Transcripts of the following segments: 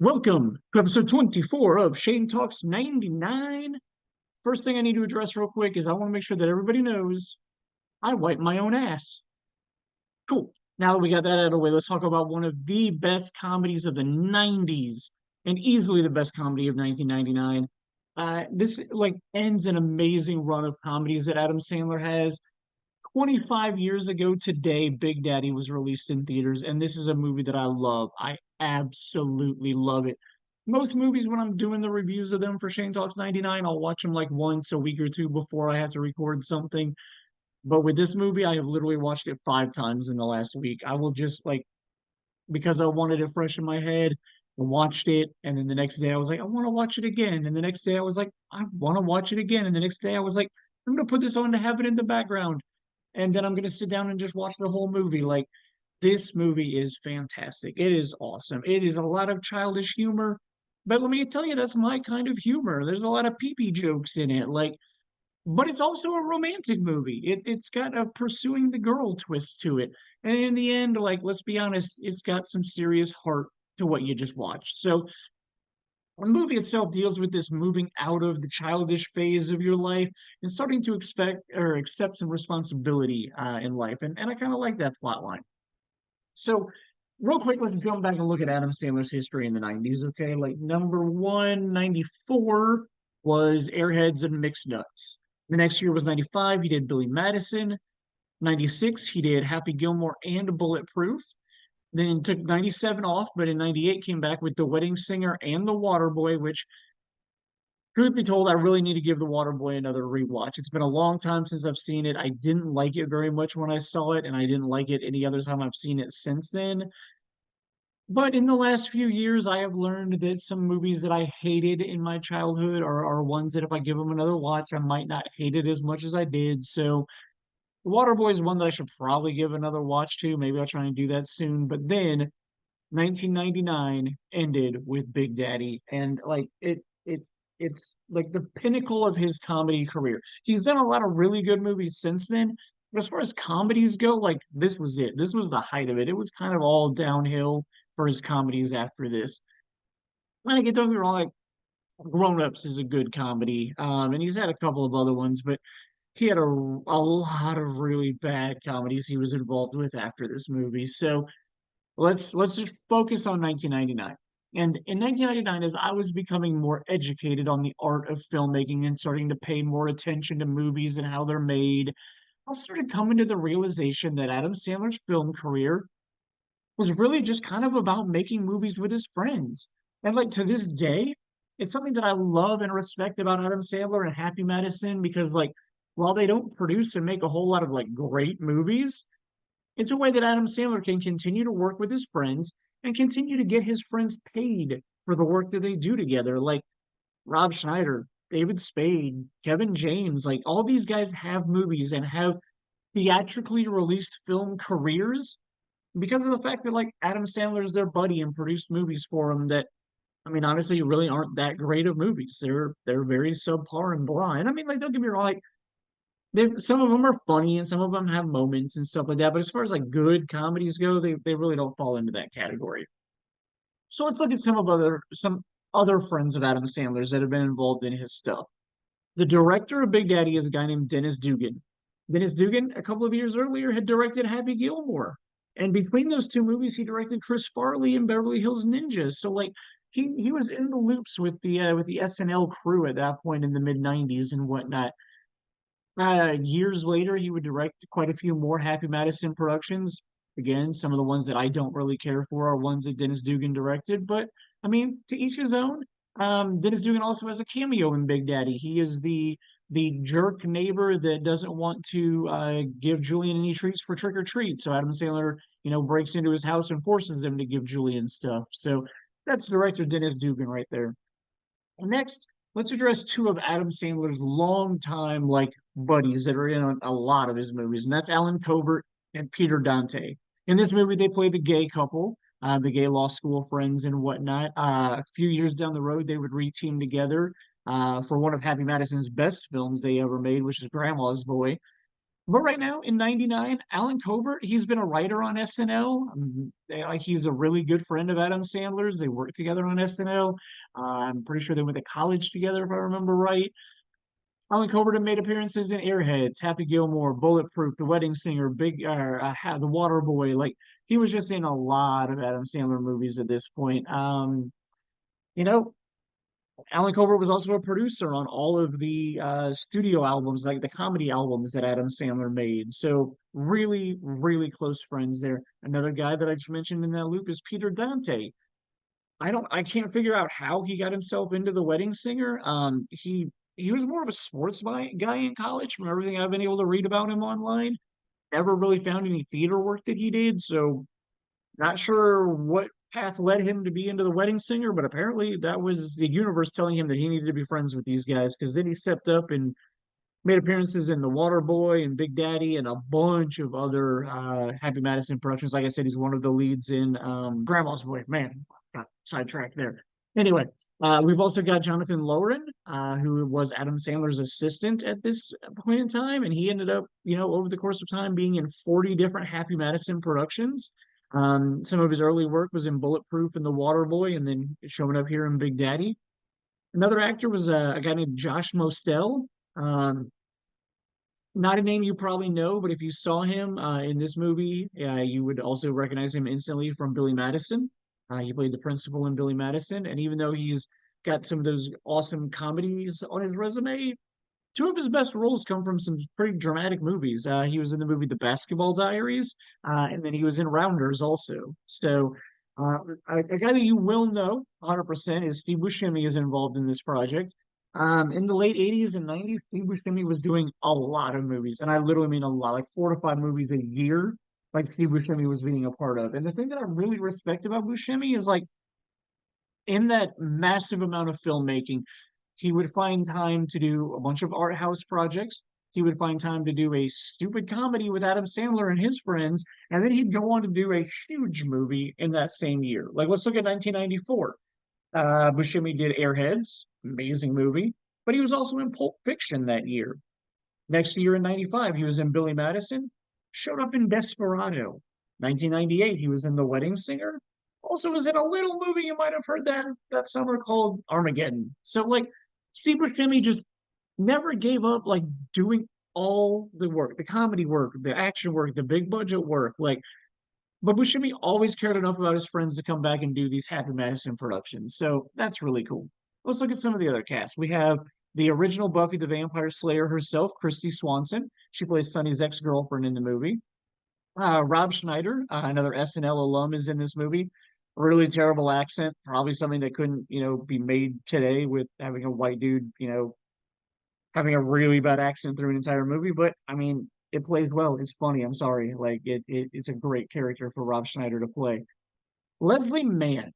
Welcome to episode 24 of Shane Talks 99. First thing I need to address real quick is I want to make sure that everybody knows I wipe my own ass. Cool. Now that we got that out of the way, let's talk about one of the best comedies of the 90s and easily the best comedy of 1999. This ends an amazing run of comedies that Adam Sandler has. 25 years ago today, Big Daddy was released in theaters, and this is a movie that I love. I absolutely love it. Most movies, when I'm doing the reviews of them for Shane Talks 99, I'll watch them like once a week or two before I have to record something. But with this movie, I have literally watched it 5 times in the last week. I will just because I wanted it fresh in my head, I watched it, and then the next day I was like, I want to watch it again. And the next day I was like, I want to watch it again. And the next day I was like, I'm gonna put this on to have it in the background, and then I'm gonna sit down and just watch the whole movie. Like this movie is fantastic. It is awesome. It is a lot of childish humor, but let me tell you, that's my kind of humor. There's a lot of pee-pee jokes in it, but it's also a romantic movie. It's got a pursuing the girl twist to it, and in the end, let's be honest, it's got some serious heart to what you just watched. So the movie itself deals with this moving out of the childish phase of your life and starting to expect or accept some responsibility in life. And I kind of like that plot line. So, real quick, let's jump back and look at Adam Sandler's history in the 90s. Okay. Like, number one, 94 was Airheads and Mixed Nuts. The next year was 95. He did Billy Madison. 96, he did Happy Gilmore and Bulletproof. Then took 97 off, but in 98 came back with The Wedding Singer and The Waterboy, which, truth be told, I really need to give The Waterboy another rewatch. It's been a long time since I've seen it. I didn't like it very much when I saw it, and I didn't like it any other time I've seen it since then. But in the last few years, I have learned that some movies that I hated in my childhood are ones that if I give them another watch, I might not hate it as much as I did. So Waterboy is one that I should probably give another watch to. Maybe I'll try and do that soon. But then 1999 ended with Big Daddy, and it's like the pinnacle of his comedy career. He's done a lot of really good movies since then, but as far as comedies go, like this was it. This was the height of it. It was kind of all downhill for his comedies after this. And I get don't get me wrong, like Grown Ups is a good comedy, and he's had a couple of other ones, but he had a lot of really bad comedies he was involved with after this movie. So let's just focus on 1999. And in 1999, as I was becoming more educated on the art of filmmaking and starting to pay more attention to movies and how they're made, I started coming to the realization that Adam Sandler's film career was really just kind of about making movies with his friends. And like to this day, it's something that I love and respect about Adam Sandler and Happy Madison because while they don't produce and make a whole lot of like great movies, it's a way that Adam Sandler can continue to work with his friends and continue to get his friends paid for the work that they do together. Like Rob Schneider, David Spade, Kevin James, like all these guys have movies and have theatrically released film careers because of the fact that like Adam Sandler is their buddy and produced movies for them that I mean honestly really aren't that great of movies. They're very subpar and blah. And I mean like don't get me wrong, like some of them are funny and some of them have moments and stuff like that. But as far as like good comedies go, they really don't fall into that category. So let's look at some other friends of Adam Sandler's that have been involved in his stuff. The director of Big Daddy is a guy named Dennis Dugan. Dennis Dugan, a couple of years earlier, had directed Happy Gilmore. And between those two movies, he directed Chris Farley and Beverly Hills Ninja. So like he was in the loops with the SNL crew at that point in the mid '90s and whatnot. Years later, he would direct quite a few more Happy Madison productions. Again, some of the ones that I don't really care for are ones that Dennis Dugan directed, but I mean, to each his own. Dennis Dugan also has a cameo in Big Daddy. He is the jerk neighbor that doesn't want to give Julian any treats for trick or treat. So Adam Sandler, breaks into his house and forces them to give Julian stuff. So that's director Dennis Dugan right there. Next, let's address two of Adam Sandler's longtime buddies that are in a lot of his movies, and that's Alan Covert and Peter Dante. In this movie, they play the gay couple, the gay law school friends and whatnot. A few years down the road, they would re-team together for one of Happy Madison's best films they ever made, which is Grandma's Boy. But right now in '99, Alan Covert, he's been a writer on SNL. He's a really good friend of Adam Sandler's. They worked together on SNL. I'm pretty sure they went to college together, if I remember right. Alan Covert made appearances in Airheads, Happy Gilmore, Bulletproof, The Wedding Singer, The Water Boy. Like he was just in a lot of Adam Sandler movies at this point. You know, Alan Covert was also a producer on all of the studio albums, like the comedy albums that Adam Sandler made. So really, really close friends there. Another guy that I just mentioned in that loop is Peter Dante. I can't figure out how he got himself into The Wedding Singer. He was more of a guy in college from everything I've been able to read about him online. Never really found any theater work that he did, so not sure what path led him to be into The Wedding Singer, but apparently that was the universe telling him that he needed to be friends with these guys because then he stepped up and made appearances in The Water Boy and Big Daddy and a bunch of other Happy Madison productions. Like I said, he's one of the leads in Grandma's Boy. Man, got sidetracked there. Anyway, we've also got Jonathan Loren, who was Adam Sandler's assistant at this point in time, and he ended up, over the course of time, being in 40 different Happy Madison productions. Some of his early work was in Bulletproof and The Water Boy, and then showing up here in Big Daddy. Another actor was a guy named Josh Mostel. Um, Not a name you probably know, but if you saw him in this movie, you would also recognize him instantly from Billy Madison. He played the principal in Billy Madison, and even though he's got some of those awesome comedies on his resume, two of his best roles come from some pretty dramatic movies. He was in the movie The Basketball Diaries, and then he was in Rounders also. So, a guy that you will know 100% is Steve Buscemi is involved in this project. In the late 80s and 90s, Steve Buscemi was doing a lot of movies, and I literally mean a lot, like 4 to 5 movies a year, like Steve Buscemi was being a part of. And the thing that I really respect about Buscemi is like in that massive amount of filmmaking, he would find time to do a bunch of art house projects. He would find time to do a stupid comedy with Adam Sandler and his friends, and then he'd go on to do a huge movie in that same year. Like, let's look at 1994. Buscemi did Airheads, amazing movie, but he was also in Pulp Fiction that year. Next year in '95, he was in Billy Madison, showed up in Desperado. 1998, he was in The Wedding Singer, also was in a little movie you might have heard that summer called Armageddon. So like Steve Buscemi just never gave up like doing all the work, the comedy work, the action work, the big budget work. But Buscemi always cared enough about his friends to come back and do these Happy Madison productions. So that's really cool. Let's look at some of the other cast. We have the original Buffy the Vampire Slayer herself, Christy Swanson. She plays Sonny's ex-girlfriend in the movie. Rob Schneider, another SNL alum, is in this movie. Really terrible accent, probably something that couldn't, be made today with having a white dude, having a really bad accent through an entire movie. But I mean, it plays well. It's funny. I'm sorry. Like it's a great character for Rob Schneider to play. Leslie Mann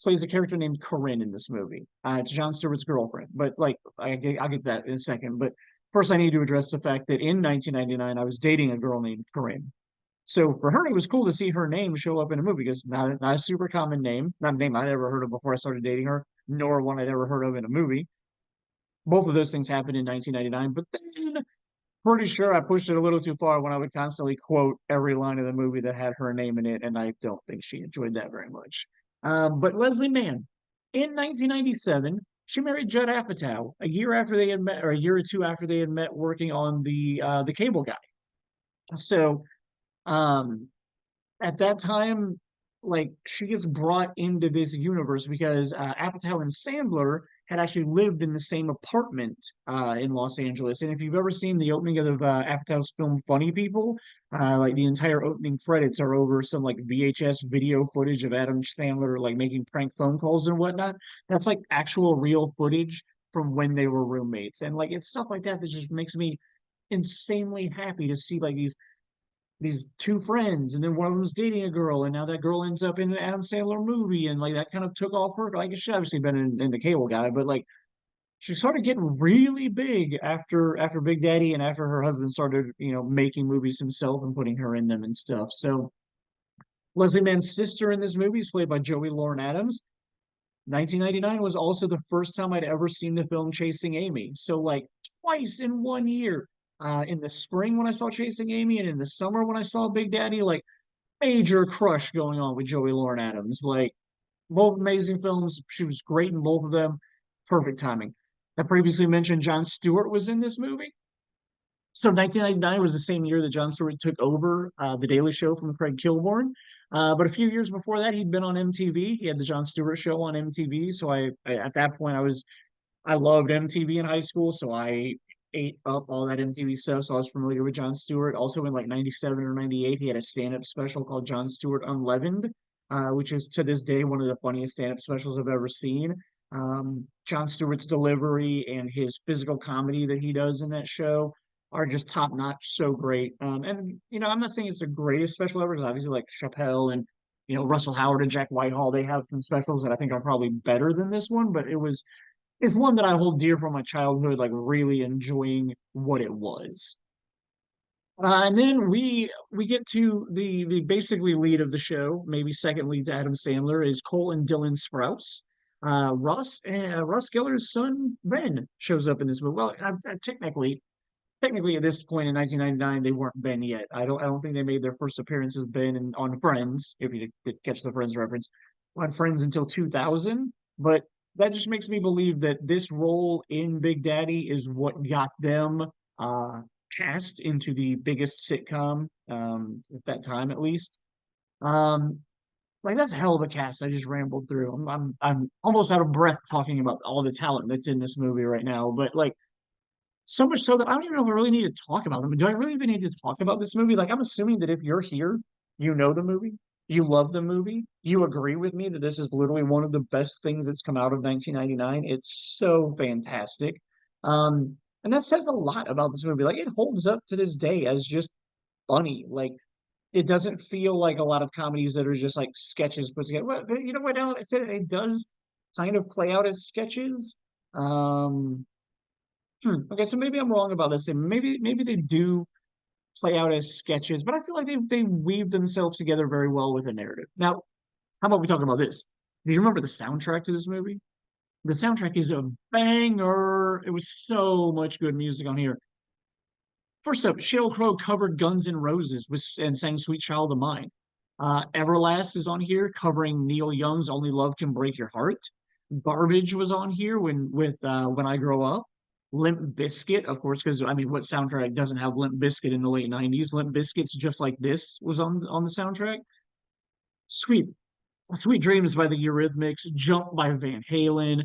plays a character named Corinne in this movie. It's Jon Stewart's girlfriend, but like I'll get that in a second. But first, I need to address the fact that in 1999, I was dating a girl named Corinne. So for her, it was cool to see her name show up in a movie because not a super common name, not a name I'd ever heard of before I started dating her, nor one I'd ever heard of in a movie. Both of those things happened in 1999, but then pretty sure I pushed it a little too far when I would constantly quote every line of the movie that had her name in it, and I don't think she enjoyed that very much. But Leslie Mann, in 1997, she married Judd Apatow a year after they had met, or a year or two after they had met working on the Cable Guy. So um, at that time, like she gets brought into this universe because Apatow and Sandler had actually lived in the same apartment in Los Angeles. And if you've ever seen the opening of Apatow's film Funny People, like the entire opening credits are over some like VHS video footage of Adam Sandler like making prank phone calls and whatnot. That's like actual real footage from when they were roommates. And like it's stuff like that that just makes me insanely happy to see like these two friends, and then one of them's dating a girl, and now that girl ends up in an Adam Sandler movie, and like that kind of took off her. Like she's obviously been in the Cable Guy, but like she started getting really big after Big Daddy and after her husband started, making movies himself and putting her in them and stuff. So Leslie Mann's sister in this movie is played by Joey Lauren Adams. 1999 was also the first time I'd ever seen the film Chasing Amy. So like twice in one year, in the spring when I saw Chasing Amy, and in the summer when I saw Big Daddy. Like major crush going on with Joey Lauren Adams. Like both amazing films. She was great in both of them. Perfect timing. I previously mentioned Jon Stewart was in this movie. So 1999 was the same year that Jon Stewart took over The Daily Show from Craig Kilborn. But a few years before that, he'd been on MTV. He had the Jon Stewart Show on MTV. So at that point, I loved MTV in high school. So I ate up all that MTV stuff. So I was familiar with Jon Stewart. Also in like 97 or 98, he had a stand-up special called Jon Stewart Unleavened, which is to this day one of the funniest stand-up specials I've ever seen. Jon Stewart's delivery and his physical comedy that he does in that show are just top notch, so great. And I'm not saying it's the greatest special ever because obviously like Chappelle and Russell Howard and Jack Whitehall, they have some specials that I think are probably better than this one, but it's one that I hold dear from my childhood, like really enjoying what it was. And then we get to the basically lead of the show, maybe second lead to Adam Sandler is Cole and Dylan Sprouse. Russ Geller's son Ben shows up in this movie. Well, technically at this point in 1999 they weren't Ben yet. I don't think they made their first appearance as Ben on Friends, if you did catch the Friends reference, on Friends until 2000. But that just makes me believe that this role in Big Daddy is what got them uh cast into the biggest sitcom at that time at least. Um like that's a hell of a cast. I just rambled through. I'm almost out of breath talking about all the talent that's in this movie right now. But like so much so that I don't even know if I really need to talk about them. Do I really even need to talk about this movie? Like, I'm assuming that if you're here, you know the movie, you love the movie, you agree with me that this is literally one of the best things that's come out of 1999. It's so fantastic. And that says a lot about this movie. Like, it holds up to this day as just funny. Like, it doesn't feel like a lot of comedies that are just like sketches put together. Well, you know what? Now that I said it, it does kind of play out as sketches. Um, Okay, so maybe I'm wrong about this, and maybe they do play out as sketches, but I feel like they weave themselves together very well with a narrative. Now, how about we talk about this? Do you remember the soundtrack to this movie? The soundtrack is a banger. It was so much good music on here. First up, Sheryl Crow covered Guns N' Roses and sang "Sweet Child of Mine." Everlast is on here covering Neil Young's "Only Love Can Break Your Heart." Garbage was on here when I Grow Up. Limp Bizkit, of course, because I mean, what soundtrack doesn't have Limp Bizkit in the late '90s? Limp Bizkit's Just Like This was on the soundtrack. Sweet, Sweet Dreams by the Eurythmics, Jump by Van Halen,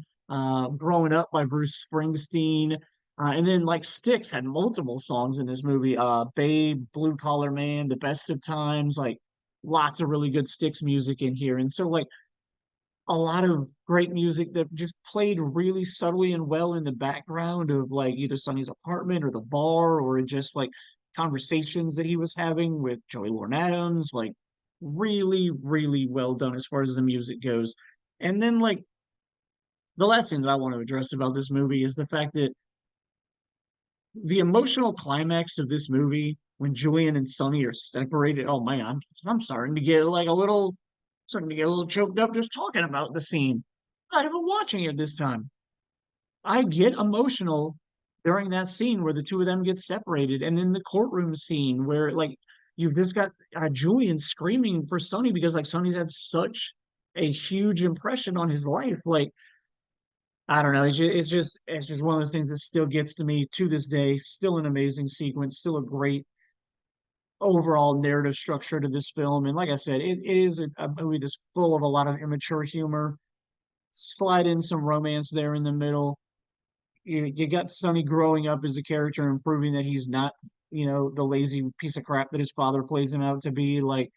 Growing Up by Bruce Springsteen, and then like Styx had multiple songs in this movie. Babe, Blue Collar Man, The Best of Times, like lots of really good Styx music in here. And so like a lot of great music that just played really subtly and well in the background of like either Sonny's apartment or the bar or just like conversations that he was having with Joey Lauren Adams, like really, really well done as far as the music goes. And then like the last thing that I want to address about this movie is the fact that the emotional climax of this movie when Julian and Sonny are separated. Oh man, I'm starting to get like a little starting to get a little choked up just talking about the scene. Not even watching it this time. I get emotional during that scene where the two of them get separated, and then the courtroom scene where like you've just got Julian screaming for Sonny because like Sonny's had such a huge impression on his life. Like I don't know, it's just one of those things that still gets to me to this day. Still an amazing sequence, still a great overall narrative structure to this film. And like I said, it is a movie that's full of a lot of immature humor. Slide in some romance there in the middle. You got Sonny growing up as a character and proving that he's not, the lazy piece of crap that his father plays him out to be. Like,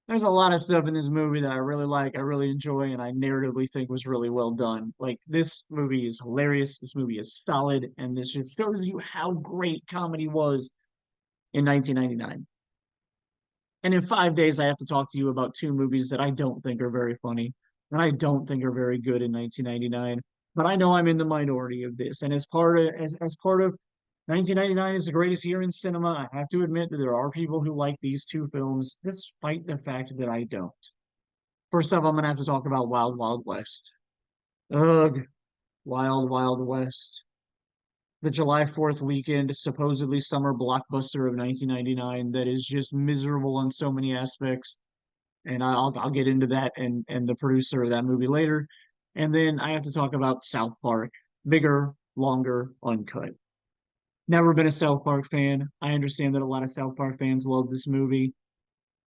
there's a lot of stuff in this movie that I really like, I really enjoy, and I narratively think was really well done. Like, this movie is hilarious. This movie is solid, and this just shows you how great comedy was in 1999. And in 5 days, I have to talk to you about two movies that I don't think are very funny and I don't think are very good in 1999. But I know I'm in the minority of this. And as part of 1999 is the greatest year in cinema, I have to admit that there are people who like these two films, despite the fact that I don't. First up, I'm gonna have to talk about Wild Wild West. Ugh, Wild Wild West. the July 4th weekend, supposedly summer blockbuster of 1999 that is just miserable on so many aspects. And I'll get into that and the producer of that movie later. And then I have to talk about South Park, bigger, longer, uncut. Never been a South Park fan. I understand that a lot of South Park fans love this movie.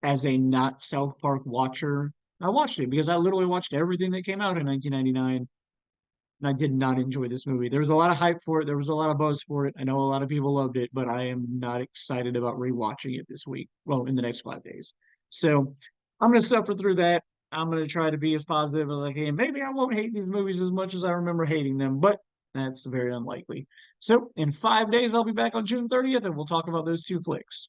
As a not South Park watcher, I watched it because I literally watched everything that came out in 1999, and I did not enjoy this movie. There was a lot of hype for it. There was a lot of buzz for it. I know a lot of people loved it, but I am not excited about rewatching it this week. Well, in the next 5 days. So I'm going to suffer through that. I'm going to try to be as positive as I can. Maybe I won't hate these movies as much as I remember hating them, but that's very unlikely. So in 5 days, I'll be back on June 30th, and we'll talk about those two flicks.